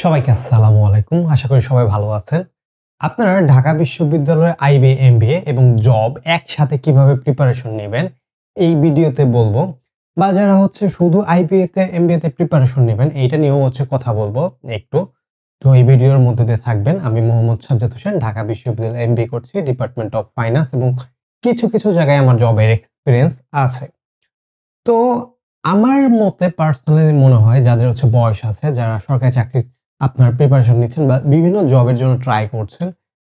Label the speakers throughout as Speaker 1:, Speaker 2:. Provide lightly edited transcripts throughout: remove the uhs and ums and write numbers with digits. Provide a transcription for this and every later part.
Speaker 1: সবাইকে আসসালামু আলাইকুম। আশা করি সবাই ভালো আছেন। আপনারা ঢাকা বিশ্ববিদ্যালয়ের আইবি, এমবিএ এবং জব একসাথে কিভাবে প্রিপারেশন নেবেন এই ভিডিওতে বলবো। বা যারা শুধু আইবিএ তে এমবিএ তে প্রিপারেশন নেবেন এইটা নিয়েও কথা বলবো একটু। তো এই ভিডিওর মধ্যে দিয়ে থাকবেন। আমি মোহাম্মদ সাজ্জাদ হোসেন, ঢাকা বিশ্ববিদ্যালয়ে এমবিএ করছি, ডিপার্টমেন্ট অফ ফাইন্যান্স এবং কিছু জায়গায় আমার জবের এক্সপেরিয়েন্স আছে। তো আমার মতে পার্সোনালি মনে হয় যাদের বয়স আছে, যারা সরকারি চাকরির আপনার প্রিপারেশন নিচ্ছেন বা বিভিন্ন জবের জন্য ট্রাই করছেন,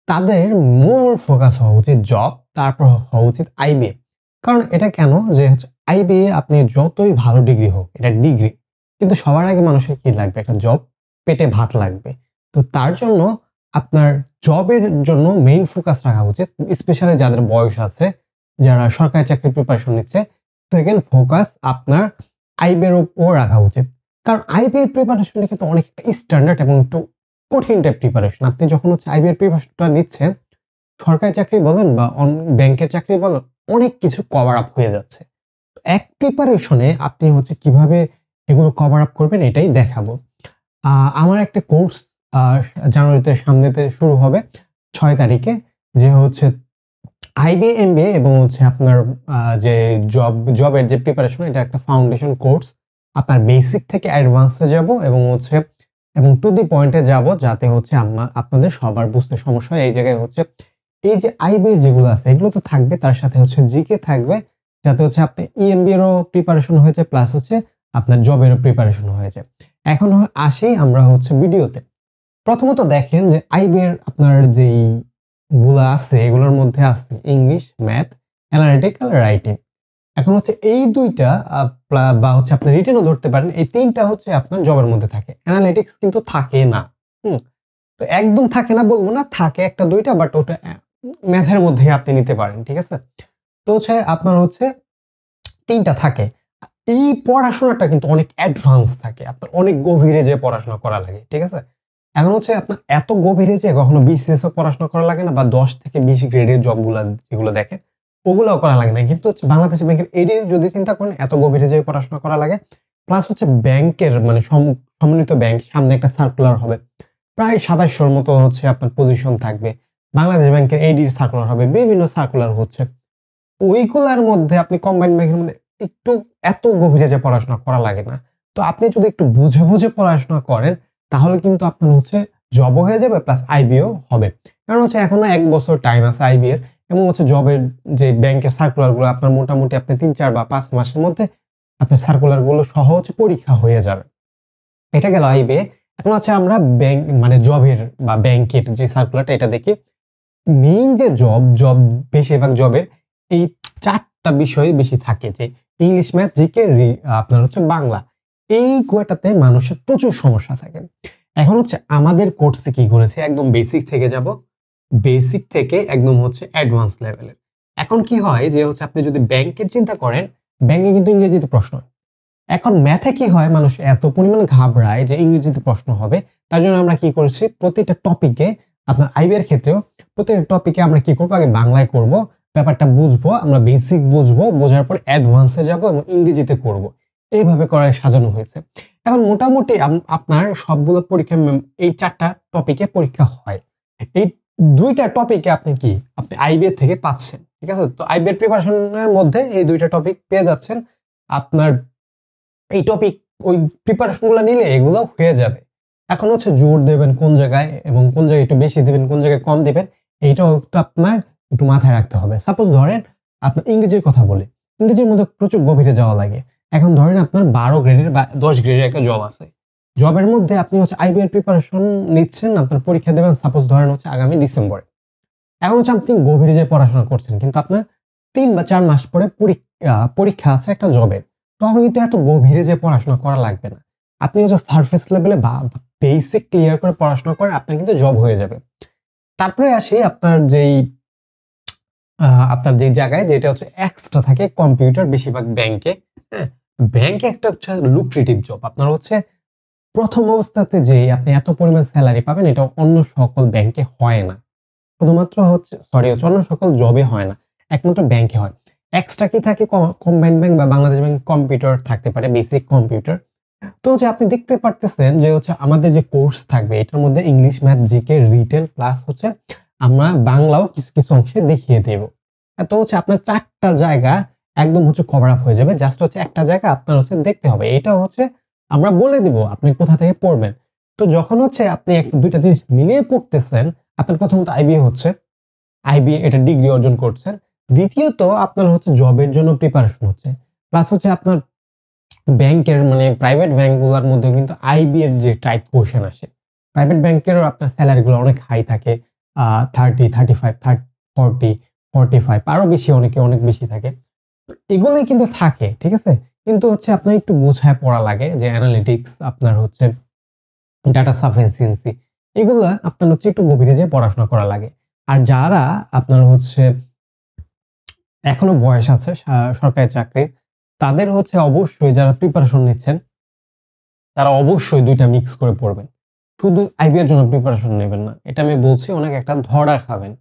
Speaker 1: তাদের মূল ফোকাস হওয়া উচিত জব, তারপর হওয়া উচিত আইবিএ। কারণ এটা কেন যে আইবিএ আপনি যতই ভালো ডিগ্রি হোক, এটা ডিগ্রি, কিন্তু সবার আগে মানুষের কি লাগবে? একটা জব, পেটে ভাত লাগবে। তো তার জন্য আপনার জবের জন্য মেইন ফোকাস রাখা উচিত, স্পেশালি যাদের বয়স আছে, যারা সরকারি চাকরির প্রিপারেশন নিচ্ছে। সেকেন্ড ফোকাস আপনার আইবিএর উপর রাখা উচিত। কারণ আইবিএর প্রিপারেশনটা কিন্তু অনেক স্ট্যান্ডার্ড এবং একটু কঠিন টাইপ প্রিপারেশন। আপনি যখন আইবিএর প্রিপারেশনটা নিচ্ছেন, সরকারি চাকরি বলেন বা ব্যাংকের চাকরি বলেন, অনেক কিছু কভার আপ হয়ে যাচ্ছে। এক প্রিপারেশনে আপনি কিভাবে এগুলো কভার আপ করবেন এটাই দেখাবো। আমার একটা কোর্স জানুয়ারিতে সামনেতে শুরু হবে ৬ তারিখে, যে আইবিএ, এমবিএ এবং আপনার যে জবের যে প্রিপারেশন, এটা একটা ফাউন্ডেশন কোর্স। আপনার বেসিক থেকে অ্যাডভান্সে যাব এবং টু দি পয়েন্টে যাব, যাতে আপনাদের সবার বুঝতে সমস্যা হয়। এই জায়গায় এই যে আইবিএ যেগুলো আছে এগুলো তো থাকবে, তার সাথে জিকে থাকবে, যাতে আপনি ইএমবি এরও প্রিপারেশন হয়েছে, প্লাস আপনার জবেরও প্রিপারেশন হয়েছে। এখন আসি আমরা ভিডিওতে। প্রথমত দেখেন যে আইবিএ এর আপনার যেই গুলা আছে এগুলোর মধ্যে আছে ইংলিশ, ম্যাথ, অ্যানালিটিক্যাল, রাইটিং। এখন এই দুইটা বা আপনি রিটেনও ধরতে পারেন, এই তিনটা আপনার জবের মধ্যে থাকে। অ্যানালিটিক্স কিন্তু থাকে না। তো একদম থাকে না বলবো না, থাকে একটা দুইটা, বাট ওটা ম্যাথের মধ্যে আপনি নিতে পারেন, ঠিক আছে। তো আপনার তিনটা থাকে। এই পড়াশোনাটা কিন্তু অনেক অ্যাডভান্স থাকে, আপনার অনেক গভীরে যে পড়াশোনা করা লাগে, ঠিক আছে। এখন আপনার এত গভীরে যে কখনো বিসিএস ও পড়াশোনা করা লাগে না, বা 10 থেকে 20 গ্রেডের জবগুলা যেগুলো দেখেন ওগুলাও করা লাগে না। কিন্তু বাংলাদেশ ব্যাংকের এডির যদি চিন্তা করেন, এত গভীরে যে পড়াশোনা করা লাগে। প্লাস ব্যাংকের মানে সমন্বিত ব্যাংক, সামনে একটা সার্কুলার হবে, প্রায় 2700-র মতো আপনার পজিশন থাকবে। বাংলাদেশ ব্যাংকের এডির সার্কুলার হবে, বিভিন্ন সার্কুলার হচ্ছে। ওইগুলার মধ্যে আপনি কম্বাইন্ড ব্যাংকের মধ্যে একটু এত গভীরে যে পড়াশোনা করা লাগে না। তো আপনি যদি একটু বুঝে পড়াশোনা করেন, তাহলে কিন্তু আপনার জবও হয়ে যাবে, প্লাস আইবিও হবে। কারণ এখনো 1 বছর টাইম আছে আইবি এর, এবং জবের যে ব্যাংকের সার্কুলার গুলো আপনার মোটামুটি আপনি 3-4 বা 5 মাসের মধ্যে আপনার সার্কুলার গুলো সহ পরীক্ষা হয়ে যাবে। এটা গেল আইবি। এখন আমরা ব্যাংক মানে জবের বা ব্যাংকের যে সার্কুলারটা এটা দেখি। মেইন যে জব বেশিরভাগ জবের এই 4টা বিষয় বেশি থাকে, যে ইংলিশ, ম্যাথ, জিকে, আপনার বাংলা। এই কোয়াটাতে মানুষের প্রচুর সমস্যা থাকে। এখন আমাদের কোর্সে কি করেছে, একদম বেসিক থেকে যাব, বেসিক থেকে একদম অ্যাডভান্স লেভেলের। এখন কি হয় যে আপনি যদি ব্যাংকের চিন্তা করেন, ব্যাংকে কিন্তু ইংরেজিতে প্রশ্ন হয়। এখন ম্যাথে কি হয়, মানুষ এত পরিমাণে ঘাবড়ায় যে ইংরেজিতে প্রশ্ন হবে। তার জন্য আমরা কি করেছি, প্রতিটা টপিকে, আপনার আইবি এর ক্ষেত্রেও প্রতিটা টপিকে আমরা কি করবো, আগে বাংলায় করব, ব্যাপারটা বুঝবো, আমরা বেসিক বুঝবো, বোঝার পর অ্যাডভান্সে যাব এবং ইংরেজিতে করব। এইভাবে করায় সাজানো হয়েছে। এখন মোটামুটি আপনার সবগুলো পরীক্ষা এই 4টা টপিকে পরীক্ষা হয়। এই 2টা টপিকে আপনি আইবিএ থেকে পাচ্ছেন, ঠিক আছে। তো আইবিএ প্রিপারেশনের মধ্যে এই 2টা টপিক পেয়ে যাচ্ছেন। আপনার এই টপিক ওই প্রিপারেশন গুলো নিলে এগুলো হয়ে যাবে। এখন জোর দেবেন কোন জায়গায়, এবং কোন জায়গায় একটু বেশি দিবেন, কোন জায়গায় কম দিবেন, এইটাও আপনার একটু মাথায় রাখতে হবে। সাপোজ ধরেন আপনার ইংরেজির কথা বলে, ইংরেজির মধ্যে প্রচুর গভীরে যাওয়া লাগে। এখন ধরেন আপনার 12 গ্রেডের বা 10 গ্রেডের একটা জব আছে। জবের মধ্যে আপনি আইবি এর প্রিপারেশন নিচ্ছেন, আপনার পরীক্ষা দেবেন সাপোজ ধরেন আগামী ডিসেম্বরে। এখন আপনি গভীরে যে পড়াশোনা করছেন, কিন্তু আপনার 3 বা 4 মাস পরে পরীক্ষা আছে একটা জবের। তখন কিন্তু এত গভীরে যে পড়াশোনা করা লাগবে না। আপনি সারফেস লেভেলে বা বেসিক ক্লিয়ার করে পড়াশোনা করেন, আপনার কিন্তু জব হয়ে যাবে। তারপরে আসি আপনার যেই জায়গায় যেটা এক্সট্রা থাকে, কম্পিউটার, বেশিরভাগ ব্যাংকে। হ্যাঁ, ব্যাংকে একটা লুক্রেটিভ জব। আপনার প্রথম অবস্থাতে যে আপনি এত পরিমাণ স্যালারি পাবেন, এটা অন্য সকল ব্যাংকে হয় না। শুধুমাত্র অন্য সকল জবে হয় না, একমাত্র ব্যাংকে হয়। এক্সট্রা কি থাকে, কম্বাইন্ড ব্যাংক বা বাংলাদেশ ব্যাংক কম্পিউটার থাকতে পারে, বেসিক কম্পিউটার। তো হচ্ছে আপনি দেখতে পারতেছেন যে হচ্ছে আমাদের যে কোর্স থাকবে এটার মধ্যে English, math, GK, written plus হচ্ছে আমরা বাংলাও কিছু অংশে দেখিয়ে দেব। তো হচ্ছে আপনার ৪ টা জায়গা একদম হচ্ছে কভার আপ হয়ে যাবে। জাস্ট হচ্ছে একটা জায়গা আপনার হচ্ছে দেখতে হবে। এটা হচ্ছে আমরা বলে দিব আপনি কোথা থেকে পড়বেন। তো যখন হচ্ছে আপনি ২ টা জিনিস মিলিয়ে পড়তেছেন, আপনার প্রথমত আইবিএ হচ্ছে। আইবিএ এটা ডিগ্রি অর্জন করছেন। দ্বিতীয়ত আপনার হচ্ছে জবের জন্য প্রিপারেশন হচ্ছে। প্লাস হচ্ছে আপনার ব্যাংকের মানে প্রাইভেট ব্যাংকগুলোর মধ্যেও কিন্তু আইবি এর যে টাইপ কোয়েশ্চেন আসে। প্রাইভেট ব্যাংকেরও আপনার সেলারি গুলো অনেক হাই থাকে। 30, 35, 40, 45 আরো বেশি অনেকে অনেক বেশি থাকে। তো এগুলোই কিন্তু থাকে, ঠিক আছে? কিন্তু হচ্ছে আপনার একটু গোছায় পড়া লাগে যে অ্যানালিটিক্স আপনার হচ্ছে ডাটা সাফিসিয়েন্সি এগুলা আপনার হচ্ছে একটু গভীরে যেয়ে পড়াশোনা করা লাগে। আর যারা আপনার হচ্ছে এখনো বয়স আছে সরকারি চাকরির তাদের হচ্ছে অবশ্যই যারা প্রিপারেশন নিচ্ছেন তারা অবশ্যই ২ টা মিক্স করে পড়বেন। শুধু আইবি এর জন্য প্রিপারেশন নেবেন না। এটা আমি বলছি অনেক একটা ধরা খাবেন।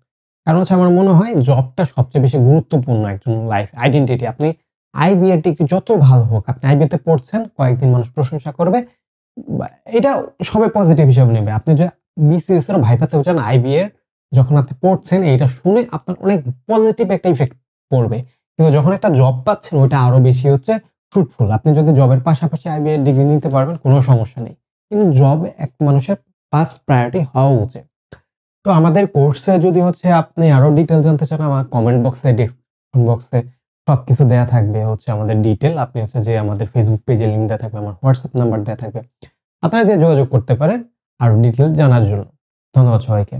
Speaker 1: কারণ হচ্ছে আমার মনে হয় জবটা সবচেয়ে বেশি গুরুত্বপূর্ণ একজন লাইফ আইডেন্টিটি। আপনি আইবি এর ডিগ্রি যত ভালো হোক, আপনি আইবি তে পড়ছেন, কয়েকদিন মানুষ প্রশংসা করবে। বা এটা সবাই পজিটিভ হিসাবে নেবে। আপনি যে বিসিএস এর ভাইভাতেও যান আইবি এর যখন আপনি পড়ছেন এটা শুনে আপনার অনেক পজিটিভ একটা ইফেক্ট পড়বে। কিন্তু যখন একটা জব পাচ্ছেন ওইটা আরো বেশি হচ্ছে ফ্রুটফুল। আপনি যদি জবের পাশাপাশি আইবি এর ডিগ্রি নিতে পারবেন কোনো সমস্যা নেই। কিন্তু জব এক মানুষের ফার্স্ট প্রায়োরিটি হওয়া উচিত। তো আমাদের কোর্সে যদি হচ্ছে আপনি আরো ডিটেইল জানতে চান আমার কমেন্ট বক্সে, ডেসক্রিপশন বক্সে সবকিছু দেয়া থাকবে হচ্ছে আমাদের ডিটেইল। আপনি হচ্ছে যে আমাদের ফেসবুক পেজের লিংক দেয়া থাকবে, আমার হোয়াটসঅ্যাপ নাম্বার দেয়া থাকবে। আপনারা যে যোগাযোগ করতে পারেন আরো ডিটেইল জানার জন্য। ধন্যবাদ সবাইকে।